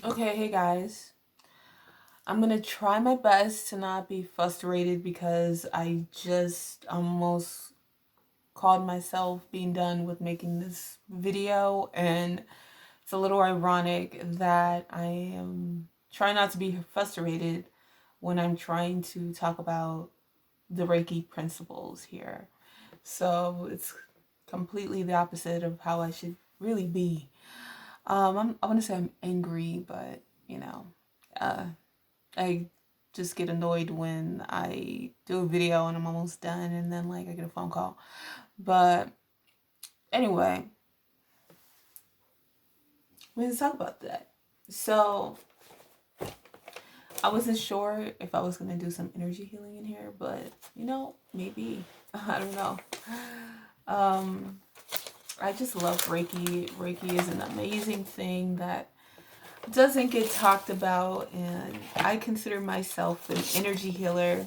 Okay, hey guys. I'm gonna try my best to not be frustrated because I just almost called myself being done with making this video, and it's a little ironic that I am trying not to be frustrated when I'm trying to talk about the Reiki principles here. So it's completely the opposite of how I should really be. I want to say I'm angry, but uh, I just get annoyed when I do a video and I'm almost done and then like I get a phone call. But anyway, let's talk about that. So I wasn't sure if I was gonna do some energy healing in here, but maybe. I don't know. Um I just love Reiki. Reiki is an amazing thing that doesn't get talked about, and I consider myself an energy healer.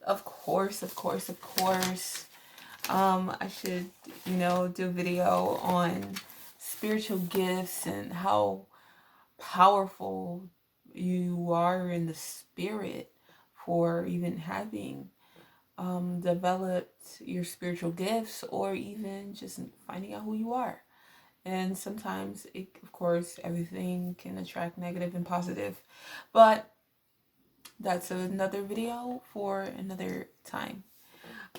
Of course, of course, of course. I should, do a video on spiritual gifts and how powerful you are in the spirit for even having developed your spiritual gifts, or even just finding out who you are. And sometimes, of course, everything can attract negative and positive, but that's another video for another time.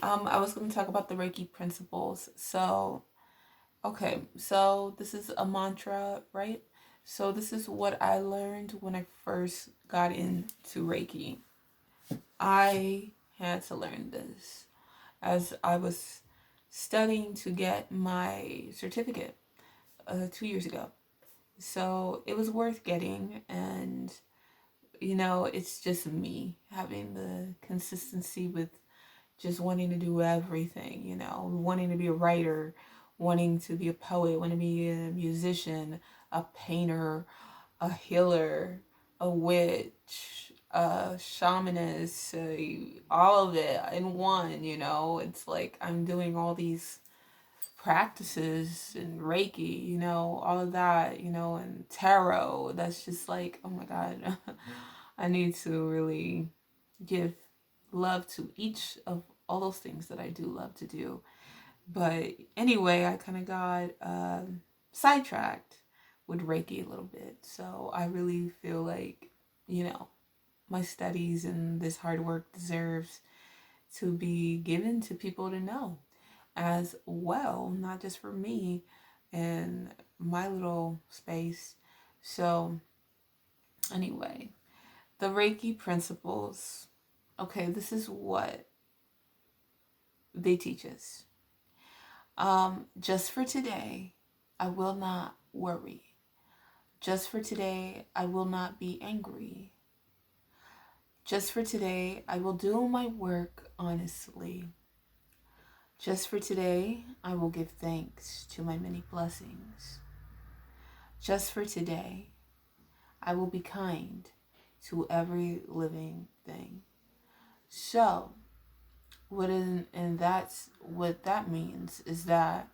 I was going to talk about the Reiki principles. So, okay, so this is a mantra, right? So this is what I learned when I first got into Reiki. I had to learn this as I was studying to get my certificate 2 years ago. So it was worth getting, and it's just me having the consistency with just wanting to do everything, wanting to be a writer, wanting to be a poet, wanting to be a musician, a painter, a healer, a witch, a shamanist, all of it in one. It's like I'm doing all these practices and Reiki, all of that, and tarot. That's just like, oh my God, I need to really give love to each of all those things that I do love to do. But anyway, I kind of got sidetracked with Reiki a little bit. So I really feel like, my studies and this hard work deserves to be given to people to know as well, not just for me and my little space. So, anyway, the Reiki principles. Okay, this is what they teach us. Just for today, I will not worry. Just for today, I will not be angry. Just for today, I will do my work honestly. Just for today, I will give thanks to my many blessings. Just for today, I will be kind to every living thing. So, and that's what that means is that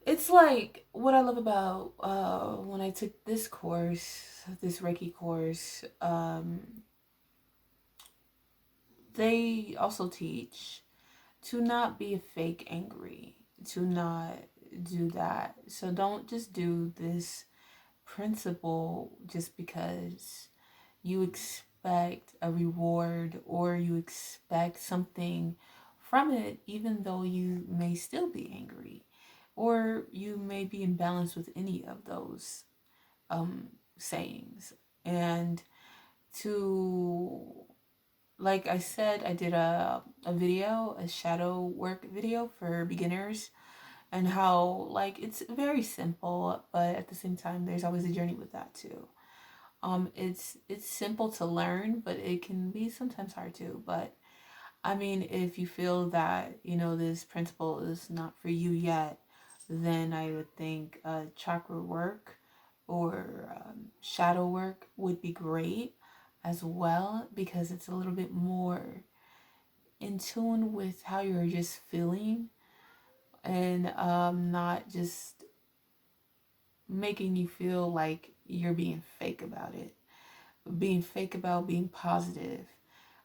it's like what I love about when I took this course, this Reiki course. They also teach to not be a fake angry, to not do that. So don't just do this principle just because you expect a reward or you expect something from it, even though you may still be angry or you may be in balance with any of those sayings. And to, like I said, I did a video, a shadow work video for beginners, and how like it's very simple, but at the same time there's always a journey with that too. It's simple to learn, but it can be sometimes hard too. But I mean, if you feel that this principle is not for you yet, then I would think chakra work or shadow work would be great as well, because it's a little bit more in tune with how you're just feeling, and not just making you feel like you're being fake about it, being fake about being positive.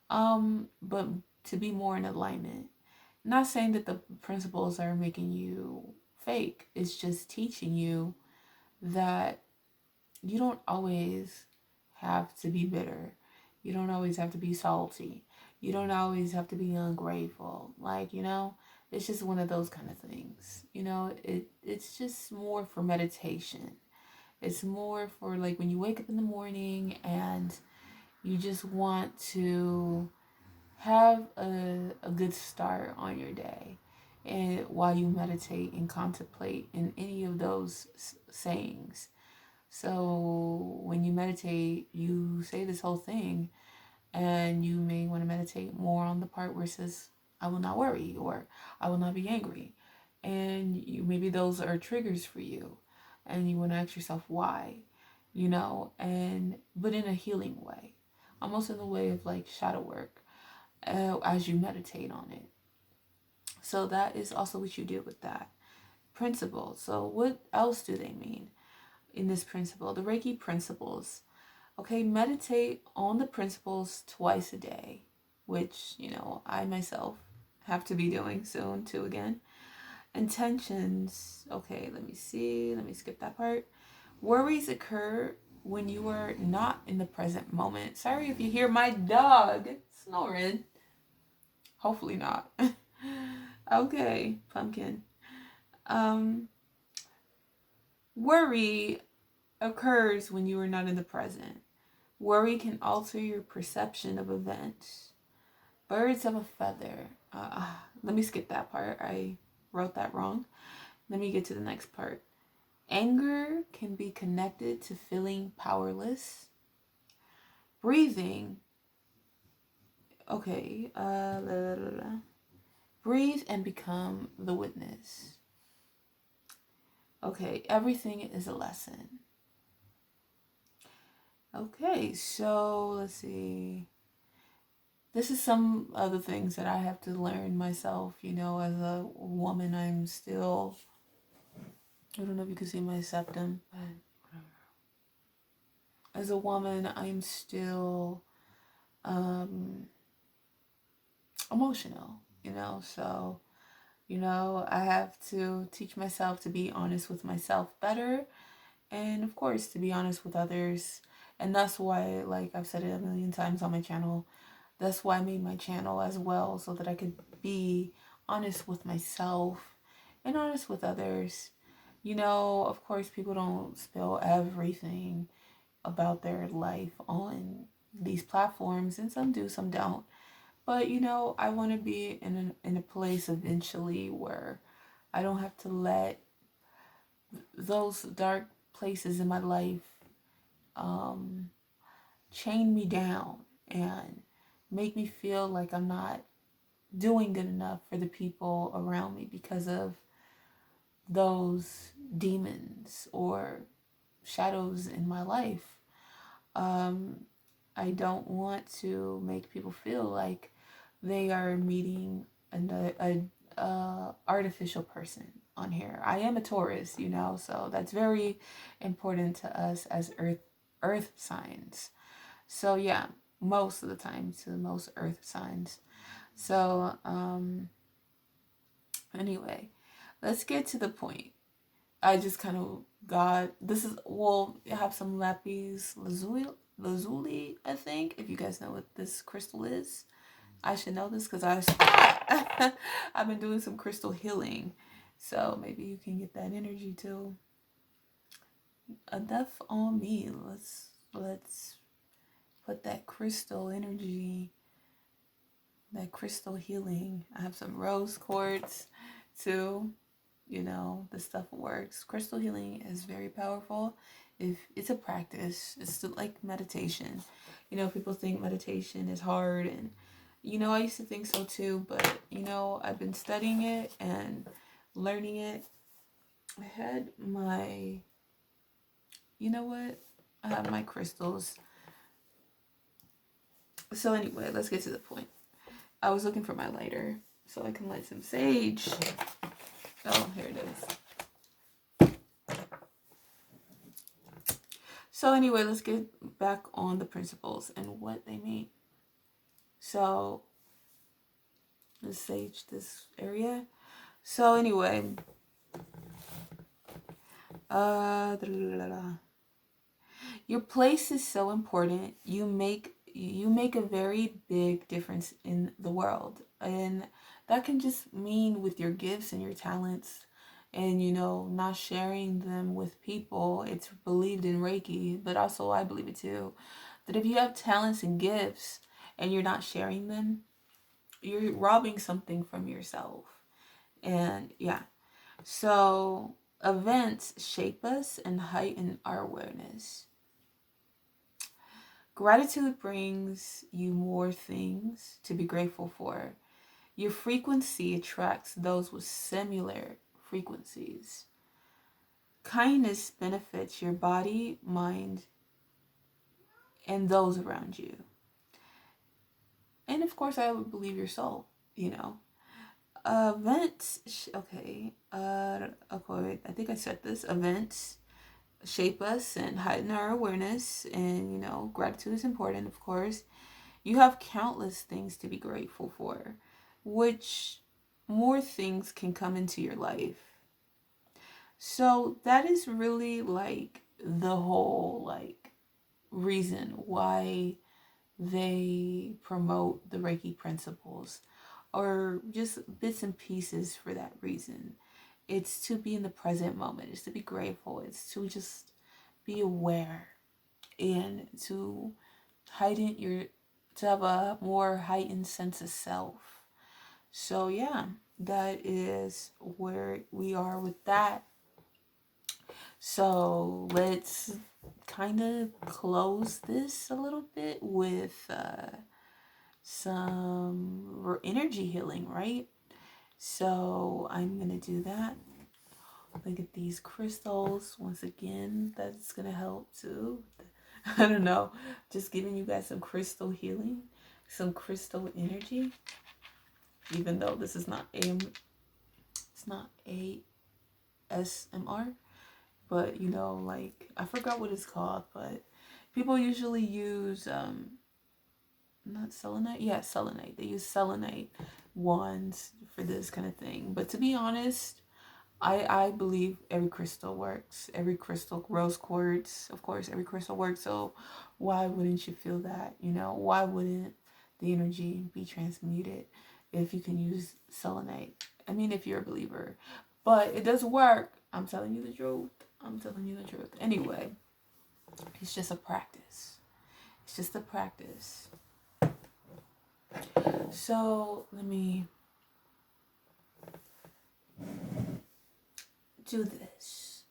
But to be more in alignment. Not saying that the principles are making you fake. It's just teaching you that you don't always have to be bitter. You don't always have to be salty. You don't always have to be ungrateful. Like, it's just one of those kind of things. It's just more for meditation. It's more for like when you wake up in the morning and you just want to have a good start on your day, and while you meditate and contemplate in any of those sayings. So when you meditate, you say this whole thing, and you may want to meditate more on the part where it says, I will not worry, or I will not be angry. And maybe those are triggers for you, and you want to ask yourself why, but in a healing way, almost in the way of like shadow work, as you meditate on it. So that is also what you do with that principle. So what else do they mean in this principle? The Reiki principles. Okay, meditate on the principles twice a day, which, I myself have to be doing soon too again. Intentions. Okay, let me see. Let me skip that part. Worries occur when you are not in the present moment. Sorry if you hear my dog snoring. Hopefully not. Okay, pumpkin. Worry occurs when you are not in the present. Worry can alter your perception of events. Birds of a feather. Let me skip that part. I wrote that wrong. Let me get to the next part. Anger can be connected to feeling powerless. Breathing. Okay. Breathe and become the witness. Okay, everything is a lesson. Okay, so let's see. This is some of the things that I have to learn myself, as a woman. I'm still, I don't know if you can see my septum, but whatever. As a woman, I'm still emotional, so, I have to teach myself to be honest with myself better, and of course to be honest with others. And that's why, like I've said it a million times on my channel, that's why I made my channel as well, so that I could be honest with myself and honest with others. Of course, people don't spill everything about their life on these platforms, and some do, some don't. But I want to be in a place eventually where I don't have to let those dark places in my life chain me down and make me feel like I'm not doing good enough for the people around me because of those demons or shadows in my life. I don't want to make people feel like they are meeting a artificial person on here. I am a Taurus, so that's very important to us as earth signs. So yeah, most of the time to most earth signs. So anyway, let's get to the point. I just kind of got, we'll have some lapis lazuli, I think, if you guys know what this crystal is. I should know this because I've been doing some crystal healing, so maybe you can get that energy too. Enough on me. Let's put that crystal energy, that crystal healing. I have some rose quartz too. The stuff works. Crystal healing is very powerful. If it's a practice, it's like meditation. People think meditation is hard, and I used to think so too, but I've been studying it and learning it. I had my, I have my crystals. So anyway, let's get to the point. I was looking for my lighter so I can light some sage. Oh, here it is. So anyway, let's get back on the principles and what they mean. So let's sage this area. So anyway, your place is so important. You make a very big difference in the world, and that can just mean with your gifts and your talents, and not sharing them with people. It's believed in Reiki, but also I believe it too, that if you have talents and gifts and you're not sharing them, you're robbing something from yourself. And yeah, so events shape us and heighten our awareness. Gratitude brings you more things to be grateful for. Your frequency attracts those with similar frequencies. Kindness benefits your body, mind, and those around you. And of course, I would believe your soul. Events, okay, I think I said this. Events shape us and heighten our awareness, and gratitude is important, of course. You have countless things to be grateful for, which more things can come into your life. So that is really like the whole reason why they promote the Reiki principles, or just bits and pieces for that reason. It's to be in the present moment. It's to be grateful. It's to just be aware, and to heighten your to have a more heightened sense of self. So yeah, that is where we are with that. So let's kind of close this a little bit with some energy healing, right? So I'm gonna do that. Look at these crystals once again. That's gonna help too. I don't know, just giving you guys some crystal healing, some crystal energy. Even though this is not it's not ASMR, but I forgot what it's called, but people usually use not selenite, yeah, selenite. They use selenite wands for this kind of thing. But to be honest, I believe every crystal works. Every crystal, rose quartz, of course, every crystal works. So why wouldn't you feel that? Why wouldn't the energy be transmuted if you can use selenite? I mean, if you're a believer. But it does work. I'm telling you the truth. I'm telling you the truth. Anyway, it's just a practice. It's just a practice. So let me do this.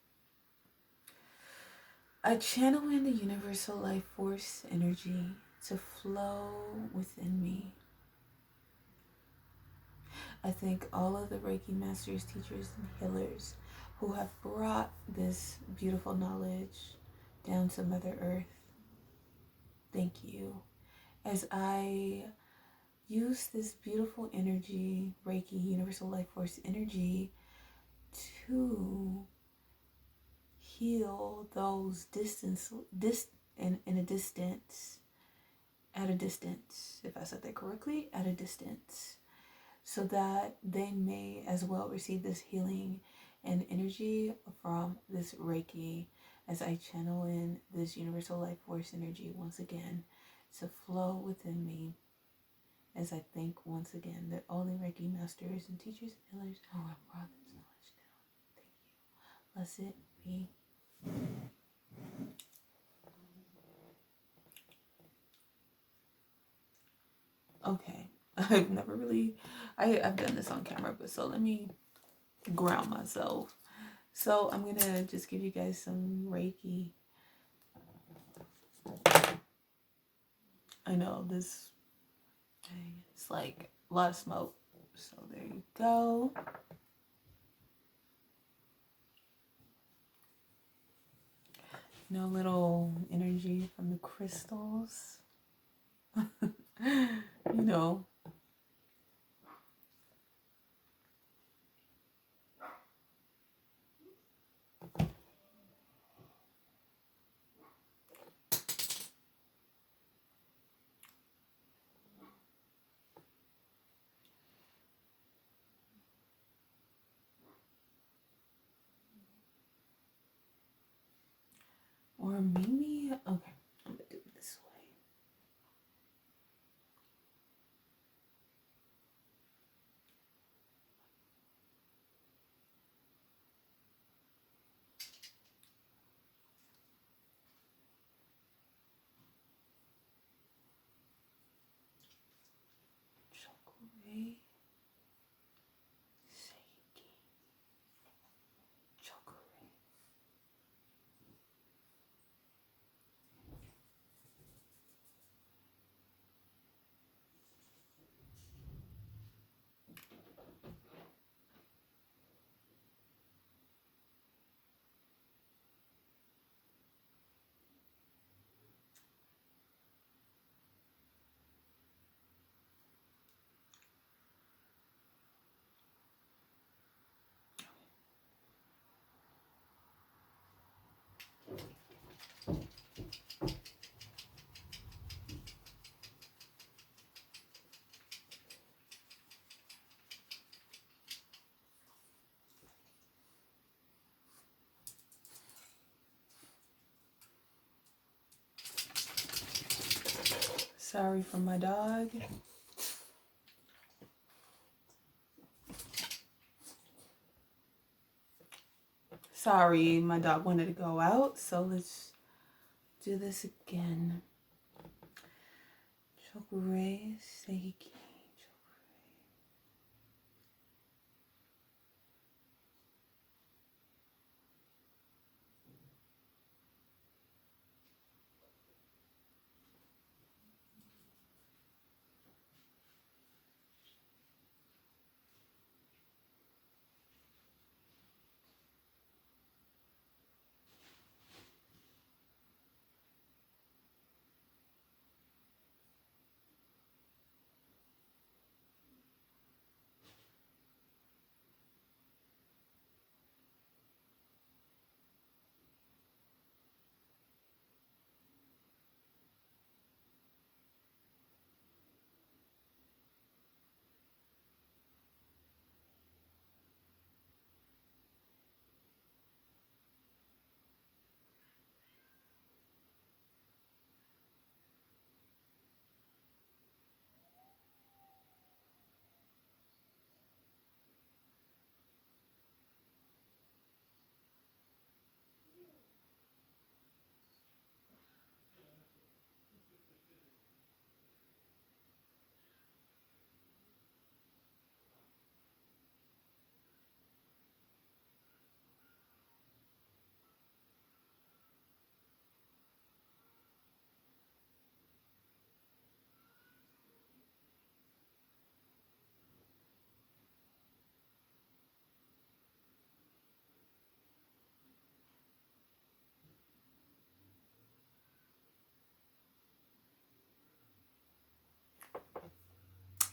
I channel in the universal life force energy to flow within me. I thank all of the Reiki masters, teachers, and healers who have brought this beautiful knowledge down to Mother Earth. Thank you. As I use this beautiful energy, Reiki, universal life force energy, to heal those in a distance, at a distance, if I said that correctly, at a distance, so that they may as well receive this healing and energy from this Reiki, as I channel in this universal life force energy once again to flow within me, as I thank once again that all the Reiki masters and teachers and healers who have brought this knowledge down. Thank you. Blessed be. Okay. I've done this on camera, but so let me ground myself. So I'm gonna just give you guys some Reiki. I know this, it's like a lot of smoke. So there you go. Little energy from the crystals. you know. Or maybe, okay, I'm gonna do it this way. Chocolate. Seiki. Chocolate. Sorry for my dog. Sorry, my dog wanted to go out, so let's do this again. Chokurei Seiki.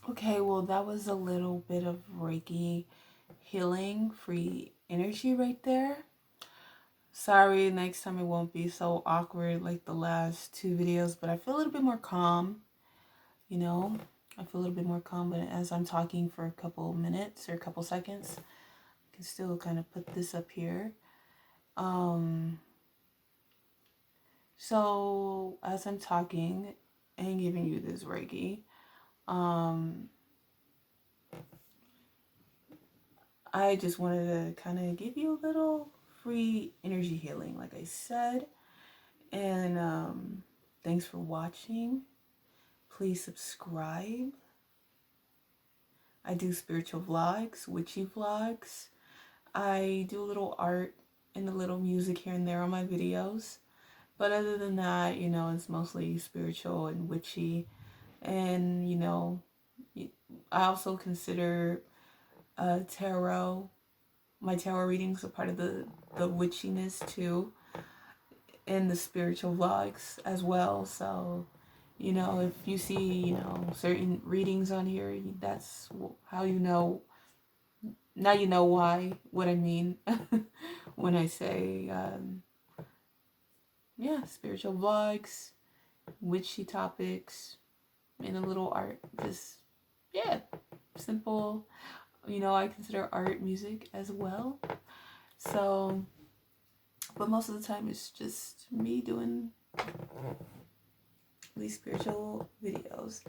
Okay, well, that was a little bit of Reiki healing, free energy right there. Sorry, next time it won't be so awkward like the last two videos, but I feel a little bit more calm, you know? I feel a little bit more calm, but as I'm talking for a couple minutes or a couple seconds, I can still kind of put this up here. So as I'm talking and giving you this Reiki, I just wanted to kind of give you a little free energy healing, like I said. And thanks for watching. Please subscribe. I do spiritual vlogs, witchy vlogs. I do a little art and a little music here and there on my videos. But other than that, you know, it's mostly spiritual and witchy. And, you know, I also consider tarot, my tarot readings are part of the witchiness too, and the spiritual vlogs as well. So, you know, if you see, you know, certain readings on here, that's how you know. Now you know why, what I mean when I say, yeah, spiritual vlogs, witchy topics, and a little art. Just, yeah, simple. You know, I consider art music as well. So But most of the time it's just me doing these spiritual videos.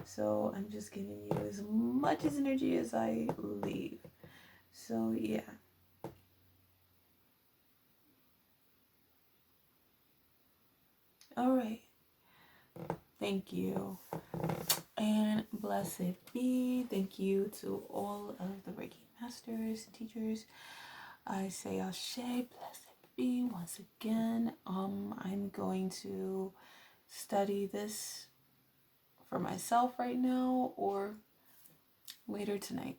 So I'm just giving you as much as energy as I leave. So yeah. All right. Thank you. And blessed be. Thank you to all of the Reiki masters and teachers. I say Ashe, blessed be once again. I'm going to study this for myself right now or later tonight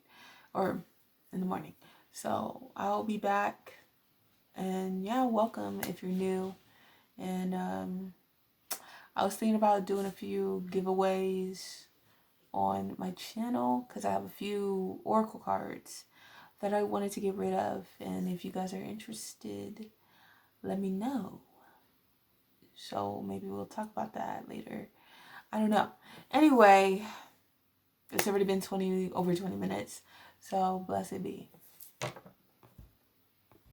or in the morning. So I'll be back. And yeah, welcome if you're new. And I was thinking about doing a few giveaways on my channel because I have a few oracle cards that I wanted to get rid of. And if you guys are interested, let me know. So maybe we'll talk about that later. I don't know. Anyway, it's already been over 20 minutes. So blessed be.